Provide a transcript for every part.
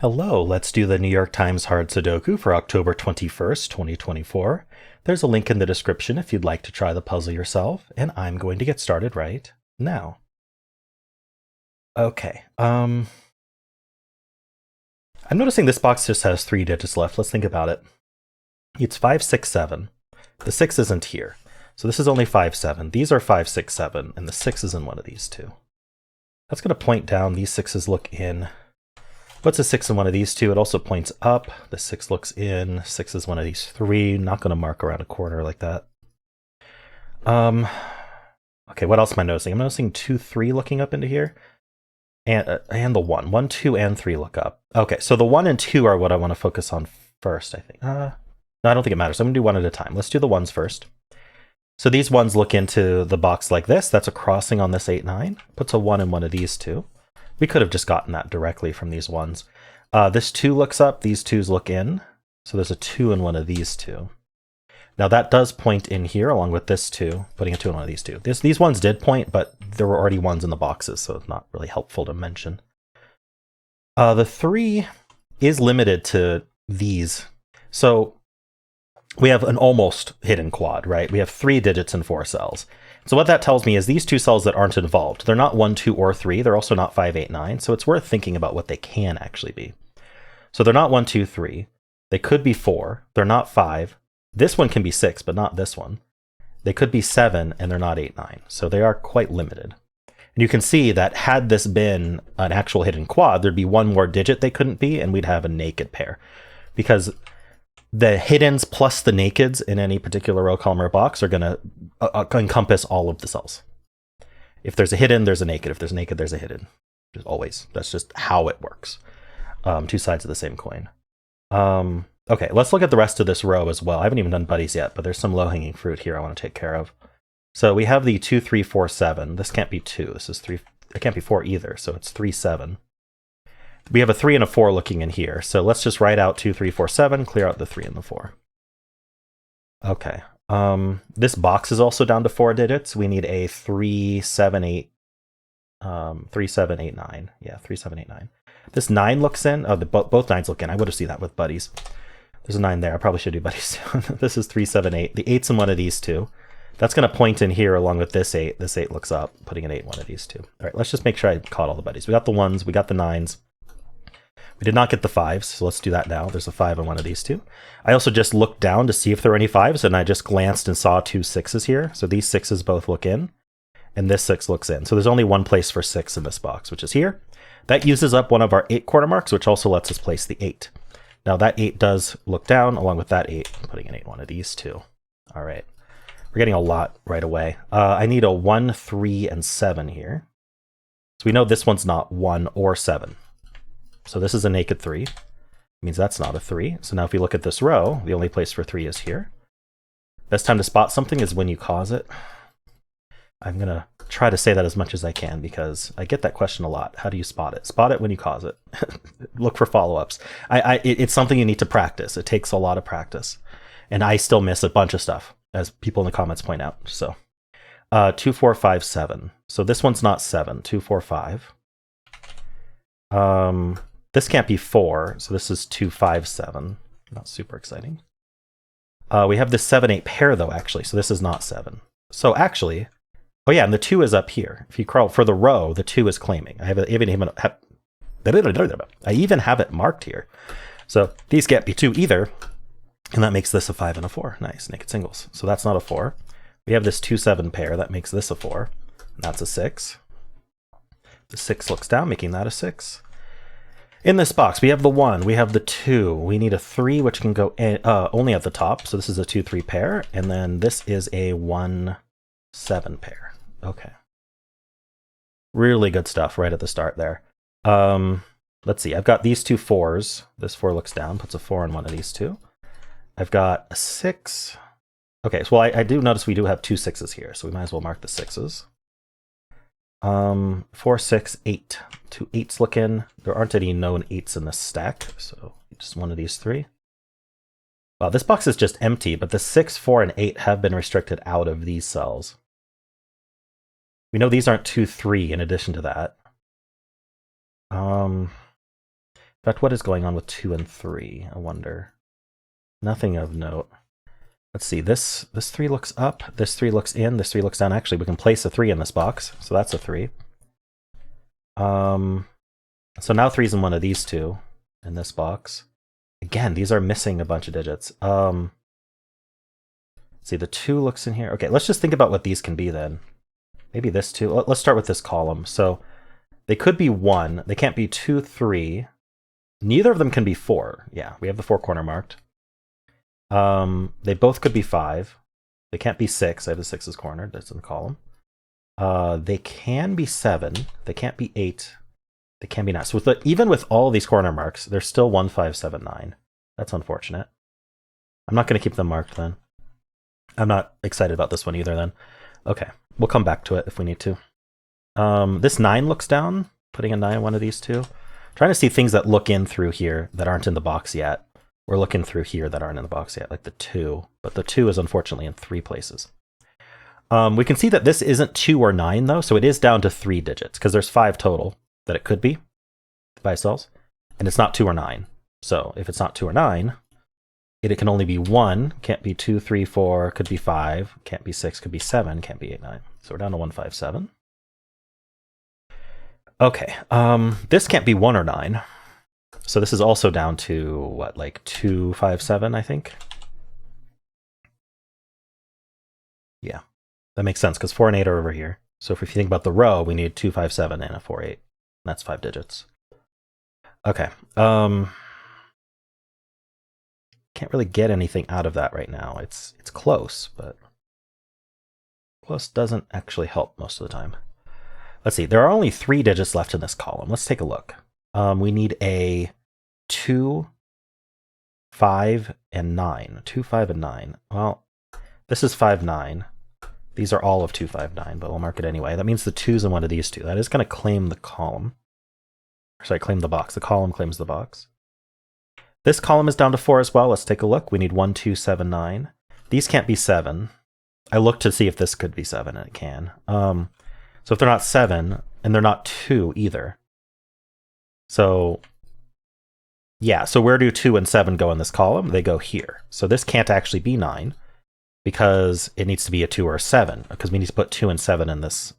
Hello, let's do the New York Times Hard Sudoku for October 21st, 2024. There's a link in the description if you'd like to try the puzzle yourself, and I'm going to get started right now. Okay, I'm noticing this box just has 3 digits left. Let's think about it. It's 5, 6, 7. The 6 isn't here, so this is only 5, 7. These are 5, 6, 7, and the 6 is in one of these two. That's going to point down. These 6s look in. What's a 6 in one of these two? It also points up. The 6 looks in. 6 is one of these 3. Not going to mark around a corner like that. Okay, what else am I noticing? I'm noticing 2, 3 looking up into here. And the 1. 1, 2, and 3 look up. Okay, so the 1 and 2 are what I want to focus on first, I think. No, I don't think it matters. I'm going to do one at a time. Let's do the 1s first. So these 1s look into the box like this. That's a crossing on this 8, 9. Puts a 1 in one of these two. We could have just gotten that directly from these 1s. This 2 looks up, these 2s look in. So there's a 2 in one of these two. Now that does point in here along with this 2, putting a 2 in one of these two. These 1s did point, but there were already 1s in the boxes, so it's not really helpful to mention. The 3 is limited to these. So we have an almost hidden quad, right? We have 3 digits and 4 cells. So what that tells me is these 2 cells that aren't involved, they're not 1, 2, or 3. They're also not 5, 8, 9. So it's worth thinking about what they can actually be. So they're not 1, 2, 3. They could be 4. They're not 5. This one can be 6, but not this one. They could be 7, and they're not 8, 9. So they are quite limited. And you can see that had this been an actual hidden quad, there'd be 1 more digit they couldn't be, and we'd have a naked pair. Because the hiddens plus the nakeds in any particular row, column, or box are going to encompass all of the cells. If there's a hidden, there's a naked. If there's a naked, there's a hidden. Just always. That's just how it works. 2 sides of the same coin. Okay, let's look at the rest of this row as well. I haven't even done buddies yet, but there's some low-hanging fruit here I want to take care of. So we have the 2, 3, 4, 7. This can't be 2. This is 3. It can't be 4 either, so it's 3, 7. We have a 3 and a 4 looking in here. So let's just write out 2, 3, 4, 7, clear out the 3 and the 4. Okay. This box is also down to 4 digits. We need a 3, 7, 8. 3, 7, 8, 9. Yeah, 3, 7, 8, 9. This 9 looks in. Oh, both 9s look in. I would have seen that with buddies. There's a 9 there. I probably should do buddies too. This is 3, 7, 8. The 8's in one of these two. That's going to point in here along with this 8. This 8 looks up, putting an 8 in one of these two. All right, let's just make sure I caught all the buddies. We got the 1s. We got the 9s. We did not get the 5s, so let's do that now. There's a 5 in one of these two. I also just looked down to see if there were any 5s, and I just glanced and saw 2 6s here. So these 6s both look in, and this 6 looks in. So there's only one place for 6 in this box, which is here. That uses up one of our 8 quarter marks, which also lets us place the 8. Now that 8 does look down along with that 8, putting an 8 in one of these two. All right. We're getting a lot right away. I need a 1, 3, and 7 here. So we know this one's not 1 or 7. So this is a naked 3. It means that's not a 3. So now if we look at this row, the only place for 3 is here. Best time to spot something is when you cause it. I'm going to try to say that as much as I can because I get that question a lot. How do you spot it? Spot it when you cause it. Look for follow-ups. It's something you need to practice. It takes a lot of practice. And I still miss a bunch of stuff, as people in the comments point out. So 2, 4, 5, 7. So this one's not 7. 2, 4, 5. This can't be 4, so this is 2, 5, 7. Not super exciting. We have this 7, 8 pair, though, actually, so this is not 7. So actually, oh yeah, and the 2 is up here. If you crawl for the row, the 2 is claiming. I even have it marked here. So these can't be 2 either, and that makes this a 5 and a 4. Nice, naked singles. So that's not a 4. We have this 2, 7 pair. That makes this a 4, and that's a 6. The 6 looks down, making that a 6. In this box, we have the 1, we have the 2, we need a 3, which can go only at the top. So this is a 2, 3 pair, and then this is a 1, 7 pair. Okay. Really good stuff right at the start there. Let's see, I've got these 2 4s. This 4 looks down, puts a 4 in one of these two. I've got a 6. Okay, so I do notice we do have 2 6s here, so we might as well mark the 6s. 4, 6, 8. 2 8s look in. There aren't any known 8s in this stack, so just one of these 3. Wow, this box is just empty, but the 6, 4, and 8 have been restricted out of these cells. We know these aren't 2, 3 in addition to that. In fact, what is going on with 2 and 3? I wonder. Nothing of note. Let's see, this 3 looks up, this 3 looks in, this 3 looks down. Actually, we can place a 3 in this box, so that's a 3. So now 3's in one of these two in this box. Again, these are missing a bunch of digits. Let's see, the 2 looks in here. Okay, let's just think about what these can be then. Maybe this 2. Let's start with this column. So they could be 1. They can't be 2, 3. Neither of them can be 4. Yeah, we have the 4 corner marked. They both could be 5. They can't be 6. I have the 6's cornered. That's in the column. They can be 7. They can't be 8. They can be 9. So even with all these corner marks, they're still 1, 5, 7, 9. That's unfortunate. I'm not going to keep them marked then. I'm not excited about this one either then. Okay, we'll come back to it if we need to. This 9 looks down. Putting a 9 in one of these two. Trying to see things that look in through here that aren't in the box yet. We're looking through here that aren't in the box yet, like the 2. But the 2 is unfortunately in 3 places. We can see that this isn't 2 or 9 though, so it is down to 3 digits, because there's 5 total that it could be by itself, and it's not 2 or 9. So if it's not 2 or 9, it can only be 1, can't be 2, 3, 4, could be 5, can't be 6, could be 7, can't be 8, 9. So we're down to 1, 5, 7. Okay, this can't be 1 or 9. So this is also down to, what, like 2, 5, 7, I think? Yeah, that makes sense, because 4 and 8 are over here. So if you think about the row, we need 2, 5, 7 and a 4, 8. That's 5 digits. Okay, can't really get anything out of that right now. It's close, but close doesn't actually help most of the time. Let's see, there are only 3 digits left in this column. Let's take a look. We need a 2, 5, and 9. 2, 5, and 9. Well, this is 5, 9. These are all of 2, 5, 9, but we'll mark it anyway. That means the 2's in one of these two. That is going to claim the column. Sorry, claim the box. The column claims the box. This column is down to 4 as well. Let's take a look. We need 1, 2, 7, 9. These can't be 7. I looked to see if this could be 7, and it can. So if they're not 7, and they're not 2 either. So, yeah, so where do 2 and 7 go in this column? They go here. So this can't actually be 9, because it needs to be a 2 or a 7, because we need to put 2 and 7 in this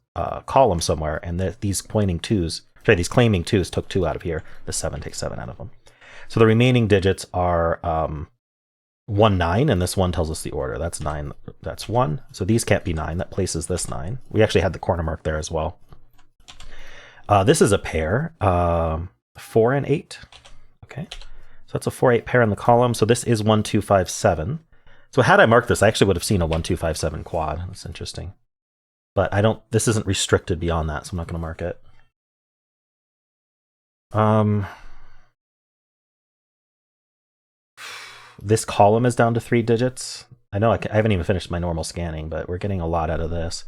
column somewhere, and these claiming 2's took 2 out of here. The 7 takes 7 out of them. So the remaining digits are 1, 9, and this 1 tells us the order. That's 9, that's 1. So these can't be 9. That places this 9. We actually had the corner mark there as well. This is a pair, 4 and 8. Okay, so that's a 4, 8 pair in the column. So this is 1, 2, 5, 7. So had I marked this, I actually would have seen a 1, 2, 5, 7 quad. That's interesting. But this isn't restricted beyond that, so I'm not going to mark it. This column is down to 3 digits. I know I haven't even finished my normal scanning, but we're getting a lot out of this.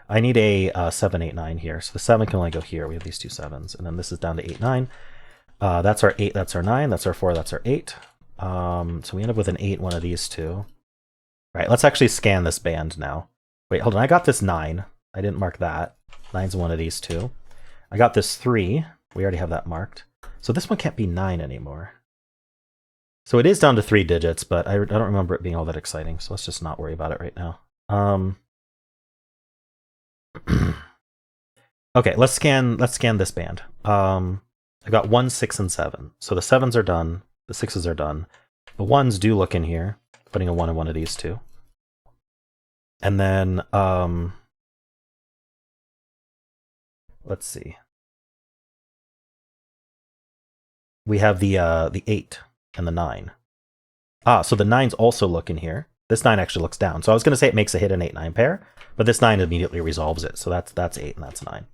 I need a 7, 8, 9 here. So the 7 can only go here. We have these 2 7s. And then this is down to 8, 9. That's our 8, that's our 9, that's our 4, that's our 8. So we end up with an 8, one of these two. All right, let's actually scan this band now. Wait, hold on. I got this 9. I didn't mark that. 9's one of these two. I got this 3. We already have that marked. So this one can't be 9 anymore. So it is down to 3 digits, but I don't remember it being all that exciting, so let's just not worry about it right now. Okay, let's scan this band. I got 1, 6, and 7. So the 7s are done, the 6s are done. The 1s do look in here, putting a 1 in one of these two. And then let's see. We have the 8 and the 9. So the 9s also look in here. This 9 actually looks down. So I was going to say it makes a hit an 8, 9 pair, but this 9 immediately resolves it. So that's 8 and that's 9.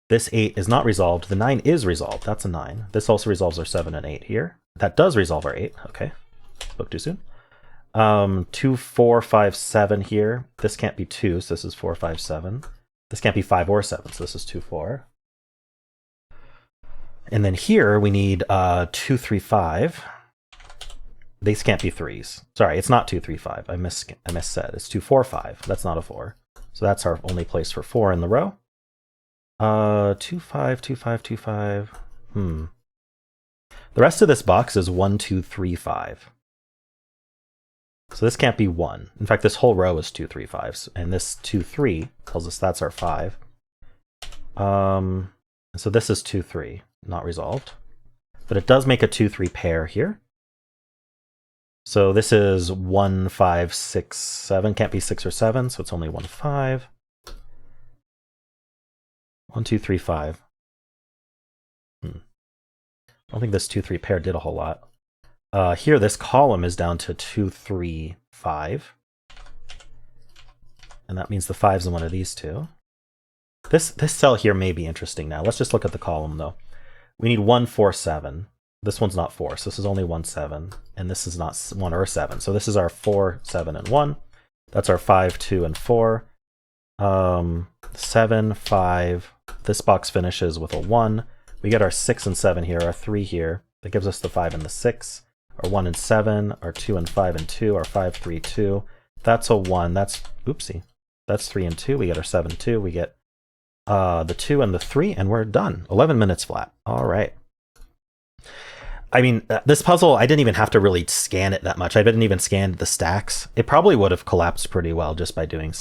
This 8 is not resolved. The 9 is resolved. That's a 9. This also resolves our 7 and 8 here. That does resolve our 8. Okay. Spoke too soon. 2, 4, 5, 7 here. This can't be 2, so this is 4, 5, 7. This can't be 5 or 7, so this is 2, 4. And then here we need 2, 3, 5. These can't be 3s. Sorry, it's not 2, 3, 5. I missaid. It's 2, 4, 5. That's not a 4. So that's our only place for 4 in the row. 2, 5, 2, 5, 2, 5. The rest of this box is 1, 2, 3, 5. So this can't be 1. In fact, this whole row is 2, 3, 5s. And this 2, 3 tells us that's our 5. So this is 2, 3, not resolved. But it does make a 2, 3 pair here. So this is 1, 5, 6, 7. Can't be 6 or 7, so it's only 1, 5. 1, 2, 3, 5. I don't think this 2, 3 pair did a whole lot. Here, this column is down to 2, 3, 5. And that means the 5's in one of these two. This cell here may be interesting now. Let's just look at the column, though. We need 1, 4, 7. This one's not 4, so this is only 1, 7. And this is not 1 or 7. So this is our 4, 7, and 1. That's our 5, 2, and 4. 7, 5. This box finishes with a 1. We get our 6 and 7 here, our 3 here. That gives us the 5 and the 6. Our 1 and 7, our 2 and 5 and 2, our 5, 3, 2. That's a 1. That's, oopsie. That's 3 and 2. We get our 7, 2. We get the 2 and the 3, and we're done. 11 minutes flat. All right. I mean, this puzzle, I didn't even have to really scan it that much. I didn't even scan the stacks. It probably would have collapsed pretty well just by doing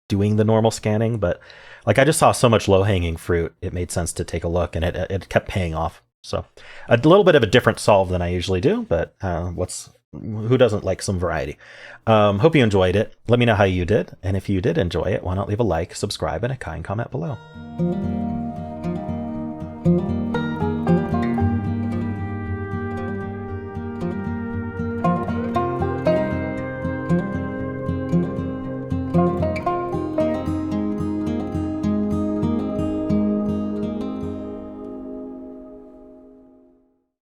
doing the normal scanning. But like, I just saw so much low-hanging fruit, it made sense to take a look, and it kept paying off. So a little bit of a different solve than I usually do, but who doesn't like some variety? Hope you enjoyed it. Let me know how you did. And if you did enjoy it, why not leave a like, subscribe, and a kind comment below.